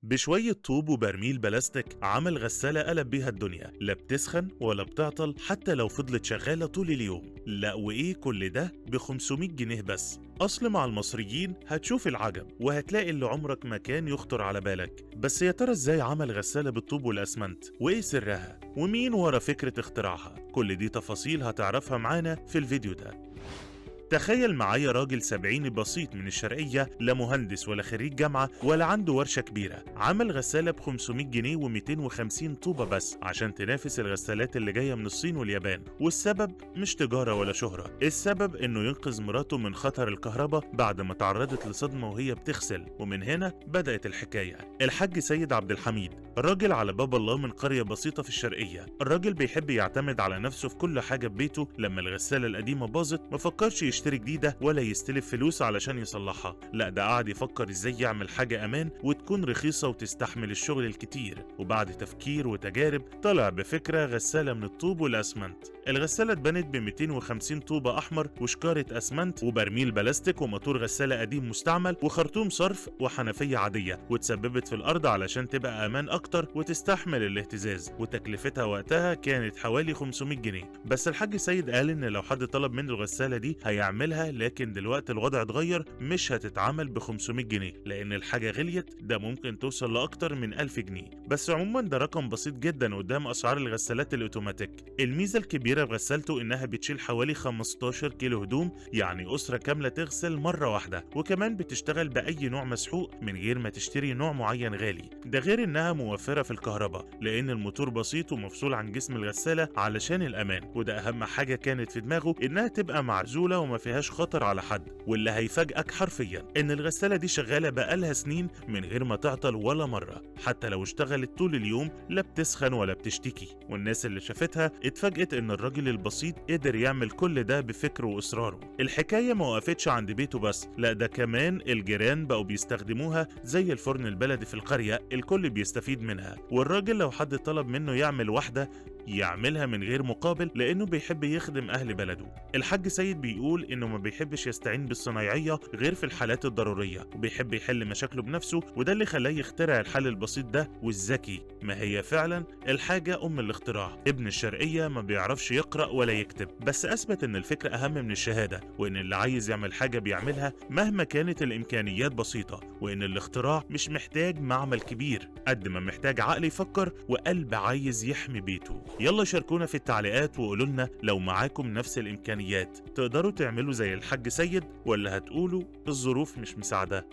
بشوية طوب وبرميل بلاستيك عمل غسالة قلب بيها الدنيا، لا بتسخن ولا بتعطل حتى لو فضلت شغالة طول اليوم. لا وإيه كل ده ب500 جنيه بس. أصل مع المصريين هتشوف العجب وهتلاقي اللي عمرك ما كان يخطر على بالك. بس يا ترى إزاي عمل غسالة بالطوب والأسمنت؟ وإيه سرها؟ ومين ورا فكرة اختراعها؟ كل دي تفاصيل هتعرفها معانا في الفيديو ده. تخيل معايا راجل سبعيني بسيط من الشرقية، لا مهندس ولا خريج جامعة ولا عنده ورشة كبيرة، عمل غسالة ب500 جنيه و250 طوبة بس عشان تنافس الغسالات اللي جاية من الصين واليابان. والسبب مش تجارة ولا شهرة، السبب انه ينقذ مراته من خطر الكهرباء بعد ما تعرضت لصدمة وهي بتغسل. ومن هنا بدأت الحكاية. الحاج سيد عبد الحميد راجل على باب الله من قرية بسيطة في الشرقية. الراجل بيحب يعتمد على نفسه في كل حاجة ببيته. لما الغسالة القديمة باظت مفكرش يشتري جديدة ولا يستلف فلوس علشان يصلحها، لا ده قعد يفكر ازاي يعمل حاجة امان وتكون رخيصة وتستحمل الشغل الكتير. وبعد تفكير وتجارب طلع بفكرة غسالة من الطوب والاسمنت. الغسالة اتبنت ب 250 طوبة احمر وشكارة اسمنت وبرميل بلاستيك وموتور غسالة قديم مستعمل وخرطوم صرف وحنفية عادية، واتثببت في الارض علشان تبقى امان اكتر وتستحمل الاهتزاز. وتكلفتها وقتها كانت حوالي 500 جنيه. بس الحاج سيد قال ان لو حد طلب منه الغسالة دي هيعملها، لكن دلوقتي الوضع اتغير، مش هتتعمل ب 500 جنيه لان الحاجة غليت، ده ممكن توصل لاكتر من 1000 جنيه. بس عموما ده رقم بسيط جدا قدام اسعار الغسالات الاوتوماتيك. الميزة الكبيرة بغسالته انها بتشيل حوالي 15 كيلو هدوم، يعني اسرة كاملة تغسل مرة واحدة. وكمان بتشتغل باي نوع مسحوق من غير ما تشتري نوع معين غالي. ده غير انها موفرة في الكهرباء لان الموتور بسيط ومفصول عن جسم الغسالة علشان الامان. وده اهم حاجة كانت في دماغه، انها تبقى معزولة وما فيهاش خطر على حد. واللي هيفاجئك حرفيا ان الغسالة دي شغالة بقالها سنين من غير ما تعطل ولا مرة، حتى لو اشتغلت طول اليوم لا بتسخن ولا بتشتكي. والناس اللي شافتها اتفاجئت ان الراجل البسيط قدر يعمل كل ده بفكره واصراره. الحكاية ما وقفتش عند بيته بس، لا ده كمان الجيران بقوا بيستخدموها زي الفرن البلدي في القرية، الكل بيستفيد منها. والراجل لو حد طلب منه يعمل واحدة يعملها من غير مقابل لانه بيحب يخدم اهل بلده. الحاج سيد بيقول انه ما بيحبش يستعين بالصنايعية غير في الحالات الضرورية، وبيحب يحل مشاكله بنفسه. وده اللي خلاه يخترع الحل البسيط ده والذكي. ما هي فعلا الحاجة ام الاختراع. ابن الشرقية ما بيعرفش يقرأ ولا يكتب، بس اثبت ان الفكرة اهم من الشهادة، وان اللي عايز يعمل حاجة بيعملها مهما كانت الامكانيات بسيطة. وان الاختراع مش محتاج معمل كبير قد ما محتاج عقل يفكر وقلب عايز يحمي بيته. يلا شاركونا في التعليقات وقولوا لنا لو معاكم نفس الامكانيات تقدروا تعملوا زي الحاج سيد، ولا هتقولوا الظروف مش مساعدة؟